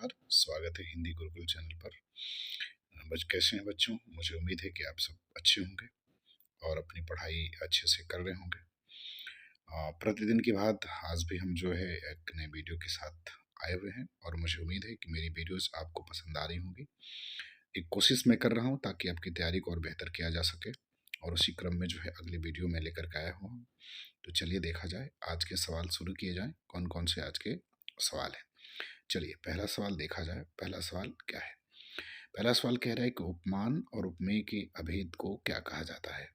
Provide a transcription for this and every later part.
नमस्कार, स्वागत है हिंदी गुरुकुल चैनल पर। कैसे हैं बच्चों? मुझे उम्मीद है कि आप सब अच्छे होंगे और अपनी पढ़ाई अच्छे से कर रहे होंगे। प्रतिदिन की बात आज भी हम जो है एक नए वीडियो के साथ आए हुए हैं और मुझे उम्मीद है कि मेरी वीडियोस आपको पसंद आ रही होंगी। एक कोशिश मैं कर रहा हूँ ताकि आपकी तैयारी को और बेहतर किया जा सके, और उसी क्रम में जो है अगली वीडियो में लेकर के आया हूँ। तो चलिए देखा जाए, आज के सवाल शुरू किए जाएं। कौन कौन से आज के सवाल हैं? चलिए पहला सवाल देखा जाए। पहला सवाल क्या है? पहला सवाल कह रहा है कि उपमान और उपमेय के अभेद को क्या कहा जाता है?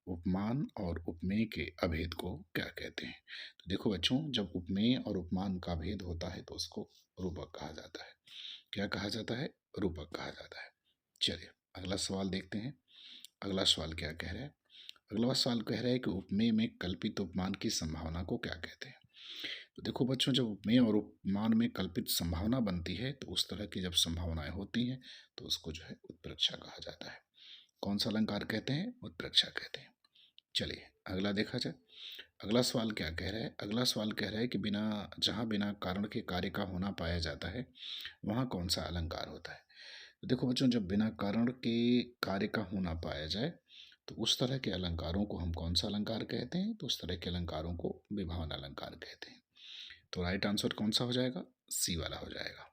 उपमान और उपमेय के अभेद को क्या कहते हैं? तो देखो बच्चों, जब उपमेय और उपमान का भेद होता है तो उसको रूपक कहा जाता है। क्या कहा जाता है? रूपक कहा जाता है। चलिए अगला सवाल देखते हैं। अगला सवाल क्या कह रहा है? अगला सवाल कह रहा है कि उपमेय में कल्पित उपमान की संभावना को क्या कहते हैं? तो देखो बच्चों, जब उपमेय और उपमान में कल्पित संभावना बनती है तो उस तरह की जब संभावनाएं होती हैं तो उसको जो है उत्प्रेक्षा कहा जाता है। कौन सा अलंकार कहते हैं? उत्प्रेक्षा कहते हैं। चलिए अगला देखा जाए। अगला सवाल क्या कह रहा है? अगला सवाल कह रहा है कि बिना कारण के कार्य का होना पाया जाता है, वहाँ कौन सा अलंकार होता है? तो देखो बच्चों, जब बिना कारण के कार्य का होना पाया जाए तो उस तरह के अलंकारों को हम कौन सा अलंकार कहते हैं? तो उस तरह के अलंकारों को विभावन अलंकार कहते हैं। तो राइट आंसर कौन सा हो जाएगा? सी वाला हो जाएगा।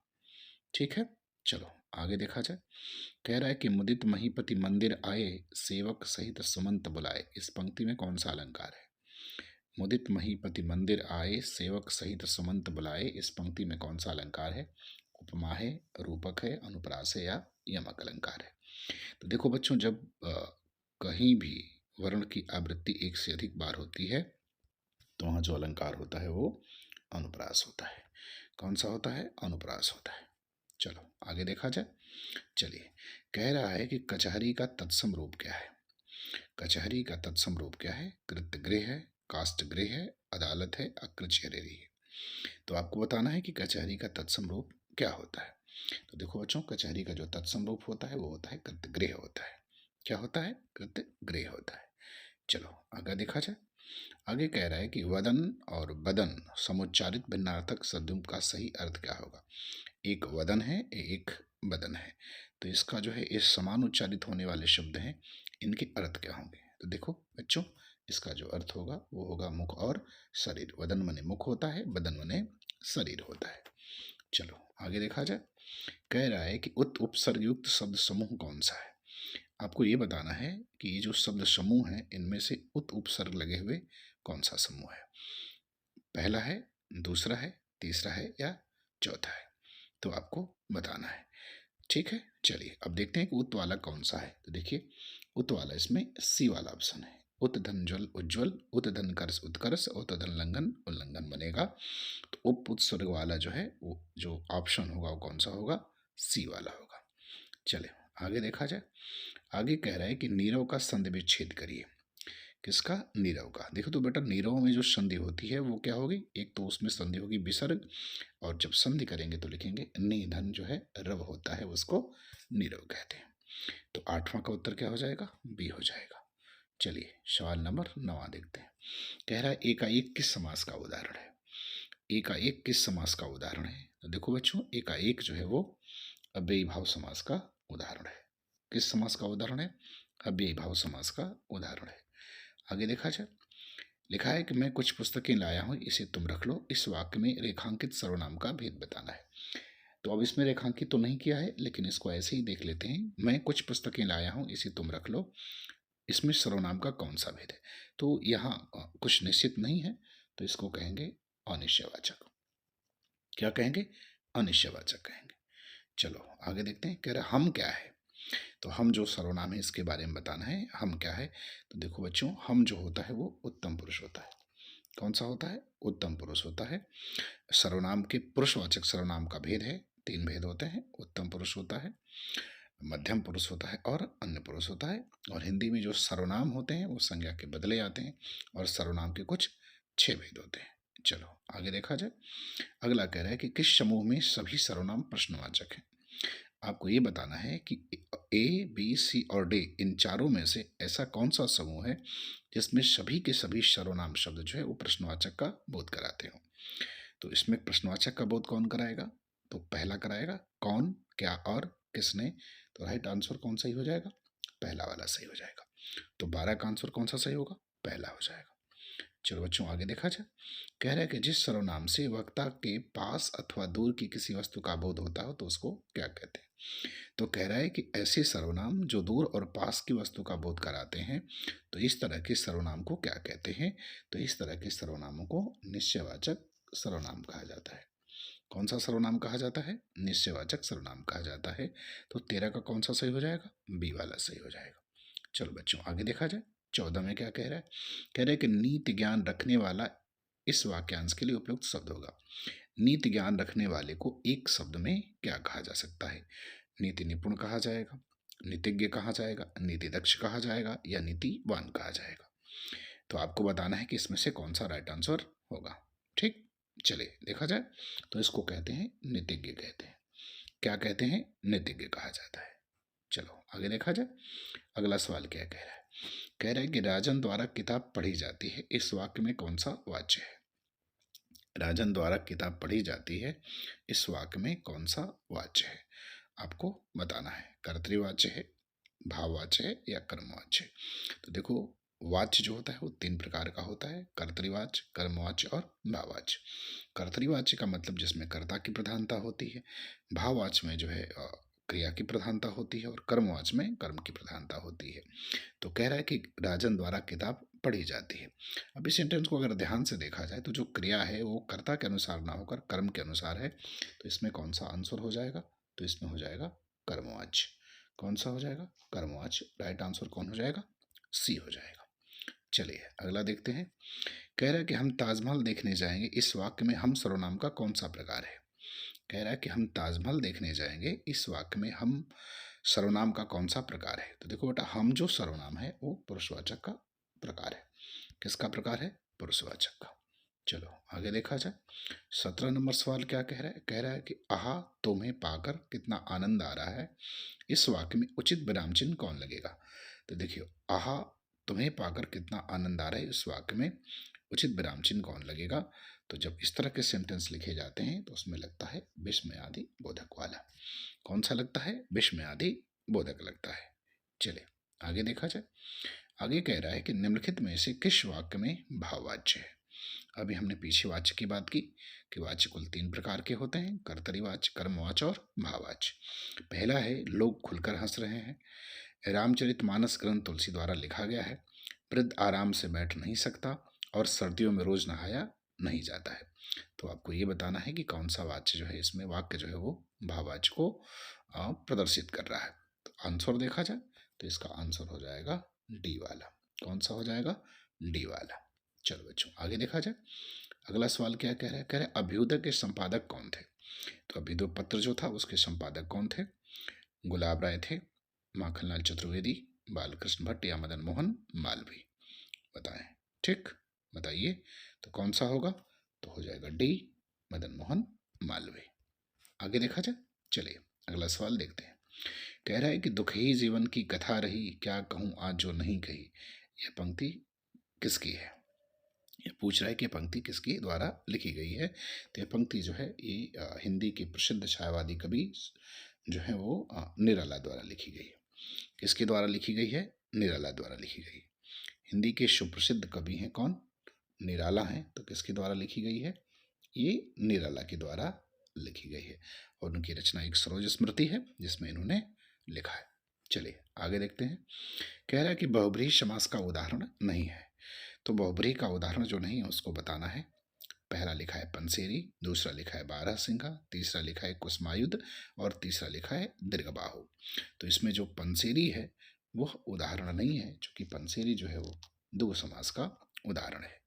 ठीक है, चलो आगे देखा जाए। कह रहा है कि मुदित महीपति मंदिर आए, सेवक सहित सुमंत बुलाए। इस पंक्ति में कौन सा अलंकार है? मुदित महीपति मंदिर आए, सेवक सहित सुमंत बुलाए। इस पंक्ति में कौन सा अलंकार है? उपमा है, रूपक है, अनुप्रास है या यमक अलंकार है? तो देखो बच्चों, जब कहीं भी वर्ण की आवृत्ति एक से अधिक बार होती है तो वहाँ जो अलंकार होता है वो अनुप्रास होता है। कौन सा होता है? अनुप्रास होता है। चलो आगे देखा जाए। चलिए, कह रहा है कि कचहरी का तत्सम रूप क्या है? कचहरी का तत्सम रूप क्या है? कृतगृह है, काष्ठगृह है, अदालत है, अकृचहरी है। तो आपको बताना है कि कचहरी का तत्सम रूप क्या होता है। तो देखो बच्चों, कचहरी का जो तत्सम रूप होता है वो होता है कृतगृह होता है। क्या होता है? कृतगृह होता है। चलो आगे देखा जाए। आगे कह रहा है कि वदन और बदन समुच्चारित भिन्नार्थक शब्दों का सही अर्थ क्या होगा? एक वदन है, एक बदन है। तो इसका जो है, इस समान उच्चारित होने वाले शब्द हैं, इनके अर्थ क्या होंगे? तो देखो बच्चों, इसका जो अर्थ होगा वो होगा मुख और शरीर। वदन मने मुख होता है, बदन मने शरीर होता है। चलो आगे देखा जाए। कह रहा है कि उत उपसर्ग युक्त शब्द समूह कौन सा है? आपको ये बताना है कि ये जो शब्द समूह है इनमें से उत उपसर्ग लगे हुए कौन सा समूह है? पहला है, दूसरा है, तीसरा है या चौथा है? तो आपको बताना है। ठीक है, चलिए अब देखते हैं कि उत वाला कौन सा है। तो देखिए, उत वाला इसमें सी वाला ऑप्शन है। उत धन जल उज्ज्वल, उत धन कर्ष उत्कर्ष, उत धन लंघन उल्लंघन बनेगा। तो उप उत्सर्ग वाला जो है वो जो ऑप्शन होगा वो कौन सा होगा? सी वाला होगा। चले आगे देखा जाए। आगे कह रहा है कि नीरव का संधि विच्छेद करिए। किसका? नीरव का। देखो तो बेटा, नीरव में जो संधि होती है वो क्या होगी? एक तो उसमें संधि होगी विसर्ग, और जब संधि करेंगे तो लिखेंगे निधन जो है रव होता है, उसको नीरव कहते हैं। तो आठवां का उत्तर क्या हो जाएगा? बी हो जाएगा। चलिए सवाल नंबर 9 देखते हैं। कह रहा है एकाएक किस समास का उदाहरण है? एकाएक किस समास का उदाहरण है? तो देखो बच्चों, एकाएक जो है वो अव्ययी भाव समास का उदाहरण है। किस समास का उदाहरण है? अव्ययी भाव समास का उदाहरण है। आगे देखा जाए। लिखा है कि मैं कुछ पुस्तकें लाया हूं, इसे तुम रख लो। इस वाक्य में रेखांकित सर्वनाम का भेद बताना है। तो अब इसमें रेखांकित तो नहीं किया है, लेकिन इसको ऐसे ही देख लेते हैं। मैं कुछ पुस्तकें लाया हूं, इसे तुम रख लो। इसमें सर्वनाम का कौन सा भेद है? तो यहाँ कुछ निश्चित नहीं है, तो इसको कहेंगे अनिश्चयवाचक। क्या कहेंगे? अनिश्चयवाचक कहेंगे। चलो आगे देखते हैं। कह रहा हम क्या है? तो हम जो सर्वनाम है इसके बारे में बताना है। हम क्या है? तो देखो बच्चों, हम जो होता है वो उत्तम पुरुष होता है। कौन सा होता है? उत्तम पुरुष होता है। सर्वनाम के पुरुषवाचक सर्वनाम का भेद है, 3 भेद होते हैं। उत्तम पुरुष होता है, मध्यम पुरुष होता है और अन्य पुरुष होता है। और हिंदी में जो सर्वनाम होते हैं वो संज्ञा के बदले आते हैं, और सर्वनाम के कुछ 6 भेद होते हैं। चलो आगे देखा जाए। अगला कह रहा है कि किस समूह में सभी सर्वनाम प्रश्नवाचक हैं? आपको ये बताना है कि ए, बी, सी और डी, इन चारों में से ऐसा कौन सा समूह है जिसमें सभी के सभी सर्वनाम शब्द जो है वो प्रश्नवाचक का बोध कराते हो। तो इसमें प्रश्नवाचक का बोध कौन कराएगा? तो पहला कराएगा कौन, क्या और किसने, तो राइट आंसर कौन सही हो जाएगा, पहला वाला सही हो जाएगा। तो 12 का आंसर कौन सा सही होगा, पहला हो जाएगा। चलो बच्चों आगे देखा जाए। कह रहा है कि जिस सर्वनाम से वक्ता के पास अथवा दूर की किसी वस्तु का बोध होता हो तो उसको क्या कहते हैं। तो कह रहा है कि ऐसे सर्वनाम जो दूर और पास की वस्तु का बोध कराते हैं, तो इस तरह के सर्वनाम को क्या कहते हैं। तो इस तरह के सर्वनामों को निश्चयवाचक सर्वनाम कहा जाता है। कौन सा सर्वनाम कहा जाता है, निश्चयवाचक सर्वनाम कहा जाता है। तो 13 का कौन सा सही हो जाएगा, बी वाला सही हो जाएगा। चलो बच्चों आगे देखा जाए। 14 में क्या कह रहा है, कह रहा है कि नीति ज्ञान रखने वाला इस वाक्यांश के लिए उपयुक्त शब्द होगा। नीति ज्ञान रखने वाले को एक शब्द में क्या कहा जा सकता है। नीति निपुण कहा जाएगा, नीतिज्ञ कहा जाएगा, नीति दक्ष कहा जाएगा या नीतिवान कहा जाएगा। तो आपको बताना है कि इसमें से कौन सा राइट आंसर होगा। ठीक, चलिए देखा जाए। तो इसको कहते हैं नीतिज्ञ कहते हैं। क्या कहते हैं, नीतिज्ञ कहा जाता है। चलो आगे देखा जाए। अगला सवाल क्या कह रहा है, कह रहा है कि राजन द्वारा किताब पढ़ी जाती है, इस वाक्य में कौन सा वाच्य है। राजन द्वारा किताब पढ़ी जाती है, इस वाक्य में कौन सा वाच्य है, आपको बताना है। कर्तृवाच्य है, भाववाच्य है या कर्मवाच्य है। तो देखो वाच्य जो होता है वो 3 प्रकार का होता है, कर्तृवाच्य, कर्मवाच्य और भाववाच्य। कर्तृवाच्य का मतलब जिसमें कर्ता की प्रधानता होती है, भाववाच्य में जो है क्रिया की प्रधानता होती है और कर्मवाच्य में कर्म की प्रधानता होती है। तो कह रहा है कि राजन द्वारा किताब पढ़ी जाती है। अब इस सेंटेंस को अगर ध्यान से देखा जाए तो जो क्रिया है वो कर्ता के अनुसार ना होकर कर्म के अनुसार है। तो इसमें कौन सा आंसर हो जाएगा, तो इसमें हो जाएगा कर्मवाच्य। कौन सा हो जाएगा, कर्मवाच्य। राइट आंसर कौन हो जाएगा, सी हो जाएगा। चलिए अगला देखते हैं। कह रहा है कि हम ताजमहल देखने जाएंगे, इस वाक्य में हम सर्वनाम का कौन सा प्रकार है। कह रहा है कि हम ताजमहल देखने जाएंगे, इस वाक्य में हम सर्वनाम का कौन सा प्रकार है। तो देखो बेटा हम जो सर्वनाम है वो पुरुषवाचक का प्रकार है। किसका प्रकार है, पुरुषवाचक का। चलो आगे देखा जाए। 17 नंबर सवाल क्या कह रहा है, कह रहा है कि आहा तुम्हें पाकर कितना आनंद आ रहा है, इस वाक्य में उचित विराम चिन्ह कौन लगेगा। तो देखियो आहा तुम्हें पाकर कितना आनंद आ रहा है, इस वाक्य में उचित विराम चिन्ह कौन लगेगा। तो जब इस तरह के सेंटेंस लिखे जाते हैं तो उसमें लगता है विस्मयादि बोधक वाला। कौन सा लगता है, विस्मयादि बोधक लगता है। चलिए आगे देखा जाए। आगे कह रहा है कि निम्नलिखित में से किस वाक्य में भाववाच्य है। अभी हमने पीछे वाच्य की बात की कि वाच्य कुल 3 प्रकार के होते हैं, कर्तरीवाच्य, कर्मवाच्य और भाववाच्य। पहला है लोग खुलकर हंस रहे हैं, रामचरितमानस ग्रंथ तुलसी द्वारा लिखा गया है, वृद्ध आराम से बैठ नहीं सकता और सर्दियों में रोज नहाया नहीं जाता है। तो आपको ये बताना है कि कौन सा वाच्य जो है इसमें वाक्य जो है वो भाववाच्य को प्रदर्शित कर रहा है। तो आंसर देखा जाए तो इसका आंसर हो जाएगा डी वाला। कौन सा हो जाएगा, डी वाला। चलो बच्चों आगे देखा जाए। अगला सवाल क्या कह रहा है, कह रहे अभ्युदय के संपादक कौन थे। तो अभ्युदय पत्र जो था उसके संपादक कौन थे, गुलाब राय थे, माखनलाल चतुर्वेदी, बालकृष्ण भट्ट या मदन मोहन मालवीय। बताएं, ठीक बताइए। तो कौन सा होगा, तो हो जाएगा डी, मदन मोहन मालवीय। आगे देखा जाए। चलिए अगला सवाल देखते हैं। कह रहा है कि दुख ही जीवन की कथा रही, क्या कहूँ आज जो नहीं कही। यह पंक्ति किसकी है, ये पूछ रहा है कि पंक्ति किसके द्वारा लिखी गई है। तो यह पंक्ति जो है ये हिंदी के प्रसिद्ध छायावादी कवि जो है वो निराला द्वारा लिखी गई है। किसके द्वारा लिखी गई है, निराला द्वारा लिखी गई। हिंदी के सुप्रसिद्ध कवि हैं कौन, निराला हैं। तो किसके द्वारा लिखी गई है, ये निराला के द्वारा लिखी गई है। और उनकी रचना एक सरोज स्मृति है जिसमें इन्होंने लिखा है। चलिए आगे देखते हैं। कह रहा है कि बहुब्रीहि समास का उदाहरण नहीं है। तो बहुब्रीहि का उदाहरण जो नहीं है उसको बताना है। पहला लिखा है पंसेरी, दूसरा लिखा है बारहसिंगा, तीसरा लिखा है कुसमायुध और तीसरा लिखा है दीर्घबाहु। तो इसमें जो पंसेरी है वह उदाहरण नहीं है, क्योंकि पंसेरी जो है वो द्विगु समास का उदाहरण है।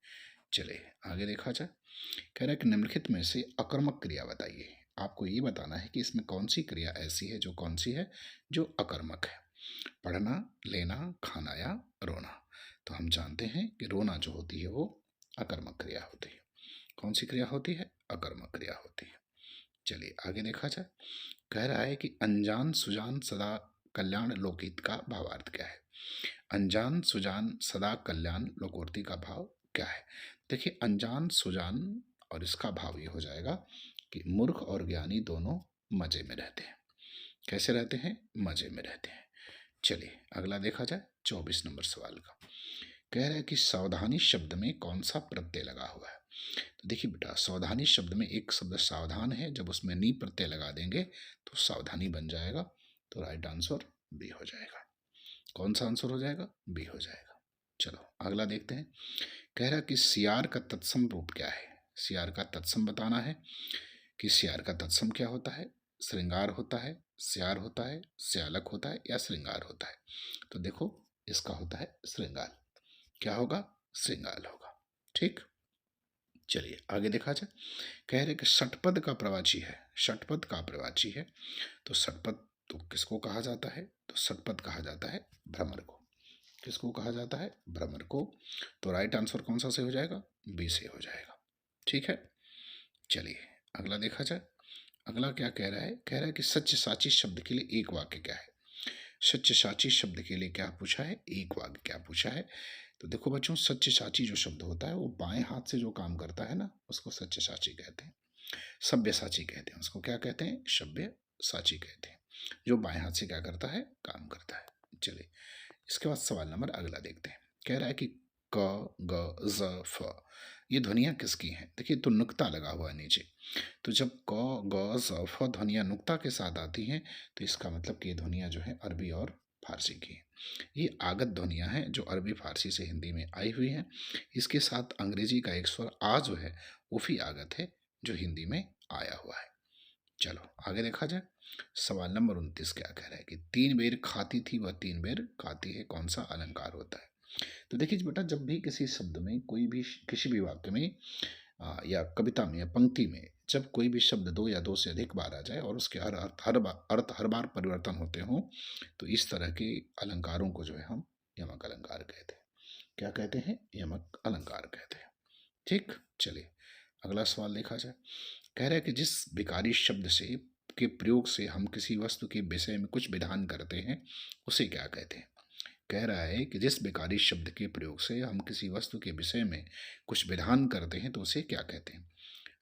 चलिए आगे देखा जाए। कह रहा है कि निम्नलिखित में से अकर्मक क्रिया बताइए। आपको ये बताना है कि इसमें कौन सी क्रिया ऐसी है जो कौन सी है जो अकर्मक है। पढ़ना, लेना, खाना या रोना। तो हम जानते हैं कि रोना जो होती है वो अकर्मक क्रिया होती है। कौन सी क्रिया होती है, अकर्मक क्रिया होती है। चलिए आगे देखा जाए। कह रहा है कि अनजान सुजान सदा कल्याण लोकहित का भावार्थ क्या है। अनजान सुजान सदा कल्याण लोकोक्ति का भाव क्या है। देखिए अनजान सुजान और इसका भाव ये हो जाएगा कि मूर्ख और ज्ञानी दोनों मजे में रहते हैं। कैसे रहते हैं? मजे में रहते हैं। चलिए अगला देखा जाए 24 नंबर सवाल का। कह रहा है कि सावधानी शब्द में कौन सा प्रत्यय लगा हुआ है। तो देखिए बेटा, सावधानी शब्द में एक शब्द सावधान है, जब उसमें नी प्रत्यय लगा देंगे तो सावधानी बन जाएगा। तो राइट आंसर बी हो जाएगा। कौन सा आंसर हो जाएगा? बी हो जाएगा। चलो अगला देखते हैं। कह रहा कि सियार का तत्सम रूप क्या है। सियार का तत्सम बताना है कि सियार का तत्सम क्या होता है। श्रृंगार होता है, सियार होता है, स्यालक होता है या श्रृंगार होता है। तो देखो इसका होता है श्रृंगार। क्या होगा? श्रृंगार होगा। ठीक, चलिए आगे देखा जाए। कह रहे कि षटपद का प्रवाची है। षटपद का प्रवाची है तो षटपद तो किसको कहा जाता है? तो षटपद कहा जाता है भ्रमर को। किसको कहा जाता है? भ्रमर को। तो राइट आंसर कौन सा से हो जाएगा? बी से हो जाएगा। ठीक है, चलिए अगला देखा जाए। अगला क्या कह रहा है? कह रहा है कि सत्य साची शब्द के लिए एक वाक्य क्या है। सत्य साची शब्द के लिए क्या पूछा है? एक वाक्य क्या पूछा है। तो देखो बच्चों, सत्य साची जो शब्द होता है वो बाएं हाथ से जो काम करता है ना, उसको सत्य साची कहते हैं। सभ्य साची कहते हैं उसको। क्या कहते हैं? सभ्य साची कहते हैं, जो बाएं हाथ से क्या करता है? काम करता है। चलिए इसके बाद सवाल नंबर अगला देखते हैं। कह रहा है कि क ग ज फ ये ध्वनियाँ किसकी हैं। देखिए तो नुक्ता लगा हुआ है नीचे। तो जब क ग ज फ ध्वनियाँ नुक्ता के साथ आती हैं तो इसका मतलब कि ये ध्वनियाँ जो है अरबी और फारसी की हैं। ये आगत ध्वनियाँ हैं जो अरबी फारसी से हिंदी में आई हुई हैं। इसके साथ अंग्रेजी का एक स्वर आ जो है वो भी आगत है जो हिंदी में आया हुआ है। चलो आगे देखा जाए। सवाल नंबर 29 क्या कह रहा है कि 3 बेर खाती थी वह 3 बेर खाती है, कौन सा अलंकार होता है। तो देखिए बेटा, जब भी किसी शब्द में कोई भी किसी भी वाक्य में या कविता में या पंक्ति में जब कोई भी शब्द दो या दो से अधिक बार आ जाए और उसके अर्थ हर बार परिवर्तन होते हों तो इस तरह के अलंकारों को जो है हम यमक अलंकार कहते हैं। क्या कहते हैं? यमक अलंकार कहते हैं। ठीक, चलिए अगला सवाल देखा जाए। कह रहा है कि जिस विकारी शब्द से के प्रयोग से हम किसी वस्तु के विषय में कुछ विधान करते हैं उसे क्या कहते हैं। कह रहा है कि जिस विकारी शब्द के प्रयोग से हम किसी वस्तु के विषय में कुछ विधान करते हैं तो उसे क्या कहते हैं।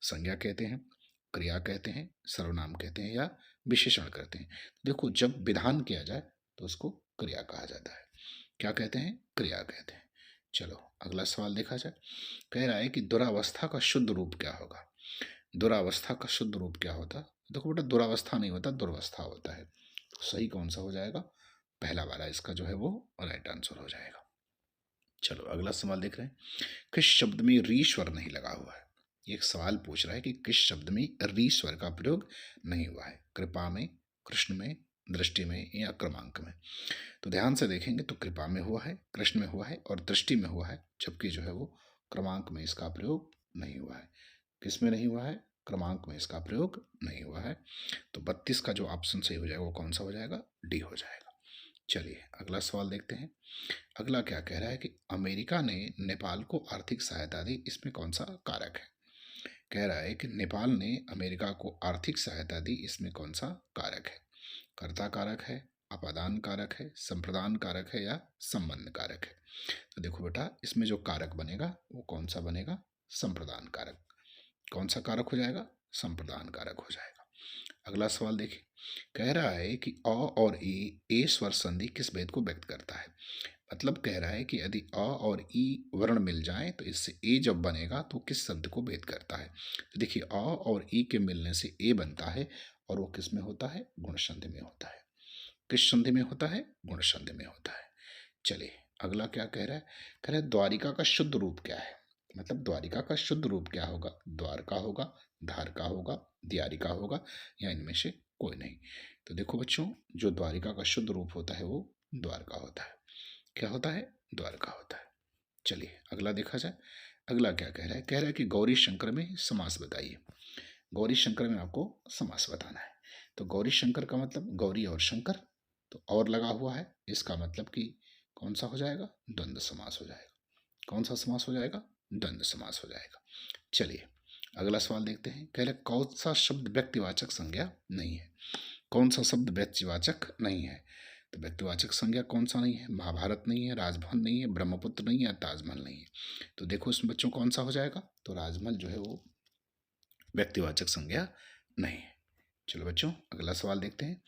संज्ञा कहते हैं, क्रिया कहते हैं, सर्वनाम कहते हैं या विशेषण कहते हैं। देखो जब विधान किया जाए तो उसको क्रिया कहा जाता है। क्या कहते हैं? क्रिया कहते हैं। चलो अगला सवाल देखा जाए। कह रहा है कि दुरावस्था का शुद्ध रूप क्या होगा। दुरावस्था का शुद्ध रूप क्या होता? देखो बेटा, दुरावस्था नहीं होता, दुर्वस्था होता है। तो सही कौन सा हो जाएगा? पहला वाला इसका जो है वो राइट आंसर हो जाएगा। चलो अगला सवाल देख रहे हैं। किस शब्द में री स्वर नहीं लगा हुआ है। एक सवाल पूछ रहा है कि किस शब्द में री स्वर का प्रयोग नहीं हुआ है। कृपा में, कृष्ण में, दृष्टि में या क्रमांक में। तो ध्यान से देखेंगे तो कृपा में हुआ है, कृष्ण में हुआ है और दृष्टि में हुआ है, जबकि जो है वो क्रमांक में इसका प्रयोग नहीं हुआ है। किस में नहीं हुआ है? क्रमांक में इसका प्रयोग नहीं हुआ है। तो 32 का जो ऑप्शन सही हो जाएगा वो कौन सा हो जाएगा? डी हो जाएगा। चलिए अगला सवाल देखते हैं। अगला क्या कह रहा है कि अमेरिका ने नेपाल को आर्थिक सहायता दी, इसमें कौन सा कारक है। कह रहा है कि नेपाल ने अमेरिका को आर्थिक सहायता दी, इसमें कौन सा कारक है। कर्ता कारक है, अपादान कारक है, संप्रदान कारक है या संबंध कारक है। तो देखो बेटा, इसमें जो कारक बनेगा वो कौन सा बनेगा? संप्रदान कारक। कौन सा कारक हो जाएगा? संप्रदान कारक हो जाएगा। अगला सवाल देखिए। कह रहा है कि अ और ए स्वर संधि किस भेद को व्यक्त करता है। मतलब कह रहा है कि यदि अ और ई वर्ण मिल जाएं तो इससे ए जब बनेगा तो किस शब्द को भेद करता है। तो देखिए अ और ई के मिलने से ए बनता है और वो किस में होता है? गुण संधि में होता है। किस संधि में होता है? गुण संधि में होता है। चलिए अगला क्या कह रहा है। कह रहा है द्वारिका का शुद्ध रूप क्या है। मतलब द्वारिका का शुद्ध रूप क्या होगा? द्वारका होगा, धारका होगा, दियारिका होगा या इनमें से कोई नहीं। तो देखो बच्चों, जो द्वारिका का शुद्ध रूप होता है वो द्वारका होता है। क्या होता है? द्वारका होता है। चलिए अगला देखा जाए। अगला क्या कह रहा है। कह रहा है कि गौरी शंकर में समास बताइए। गौरी शंकर में आपको समास बताना है। तो गौरी शंकर का मतलब गौरी और शंकर, तो और लगा हुआ है, इसका मतलब कि कौन सा हो जाएगा? द्वंद्व समास हो जाएगा। कौन सा समास हो जाएगा? द्वंद्व समास हो जाएगा। चलिए अगला सवाल देखते हैं। कह रहे कौन सा शब्द व्यक्तिवाचक संज्ञा नहीं है। कौन सा शब्द व्यक्तिवाचक नहीं है। तो व्यक्तिवाचक संज्ञा कौन सा नहीं है? महाभारत नहीं है, राजभवन नहीं है, ब्रह्मपुत्र नहीं है, ताजमहल नहीं है। तो देखो इसमें बच्चों कौन सा हो जाएगा? तो राजमहल जो है वो व्यक्तिवाचक संज्ञा नहीं है। चलो बच्चों, अगला सवाल देखते हैं।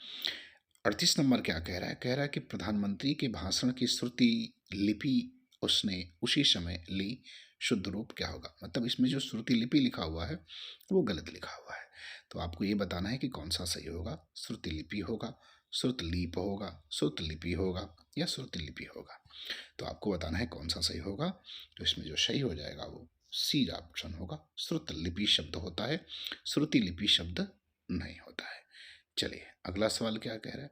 38 नंबर क्या कह रहा है? कह रहा है कि प्रधानमंत्री के भाषण की श्रुति लिपि उसने उसी समय ली, शुद्ध रूप क्या होगा? मतलब इसमें जो श्रुति लिपि लिखा हुआ है वो गलत लिखा हुआ है। तो आपको ये बताना है कि कौन सा सही होगा। श्रुति लिपि होगा, श्रुत लीप होगा, श्रुत लिपि होगा या श्रुति लिपि होगा। तो आपको बताना है कौन सा सही होगा। तो इसमें जो सही हो जाएगा वो सी ऑप्शन होगा, श्रुत लिपि शब्द होता है, श्रुति लिपि शब्द नहीं होता है। चलिए अगला सवाल क्या कह रहा है?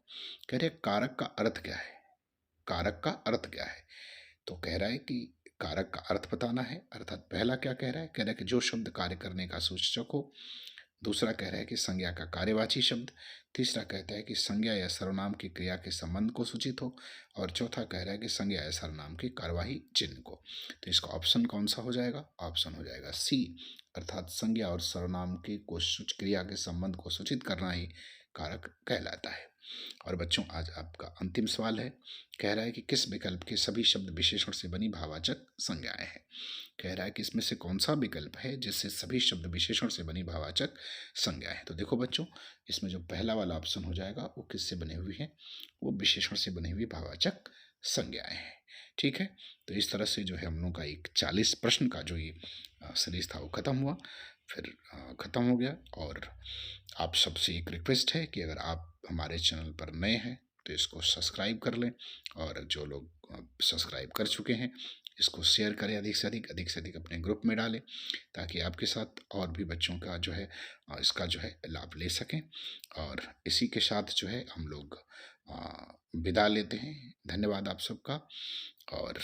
कह रहे कारक का अर्थ क्या है? कारक का अर्थ क्या है? तो कह रहा है कि कारक का अर्थ बताना है। अर्थात पहला क्या कह रहा है? कह रहा है कि जो शब्द कार्य करने का सूचक हो। दूसरा कह रहा है कि संज्ञा का कार्यवाची शब्द। तीसरा कहता है कि संज्ञा या सर्वनाम की क्रिया के संबंध को सूचित हो। और चौथा कह रहा है कि संज्ञा या सर्वनाम की कार्यवाही चिन्ह को। तो इसका ऑप्शन कौन सा हो जाएगा? ऑप्शन हो जाएगा सी, अर्थात संज्ञा और सर्वनाम की को क्रिया के संबंध को सूचित करना ही कारक कहलाता है। और बच्चों आज आपका अंतिम सवाल है। कह रहा है कि किस विकल्प के सभी शब्द विशेषण से बनी भाववाचक संज्ञाएं हैं? कह रहा है कि इसमें से कौन सा विकल्प है जिससे सभी शब्द विशेषण से बनी भाववाचक संज्ञाएं हैं? तो देखो बच्चों, इसमें जो पहला वाला ऑप्शन हो जाएगा वो किससे बने हुए हैं? वो विशेषण से बनी हुई भाववाचक संज्ञाएं हैं। ठीक है, तो इस तरह से जो है हम लोगों का एक 40 प्रश्न का जो ये सीरीज था वो ख़त्म हुआ, फिर ख़त्म हो गया। और आप सबसे एक रिक्वेस्ट है कि अगर आप हमारे चैनल पर नए हैं तो इसको सब्सक्राइब कर लें, और जो लोग सब्सक्राइब कर चुके हैं इसको शेयर करें, अधिक से अधिक अपने ग्रुप में डालें, ताकि आपके साथ और भी बच्चों का जो है इसका जो है लाभ ले सकें। और इसी के साथ जो है हम लोग विदा लेते हैं। धन्यवाद आप सबका। और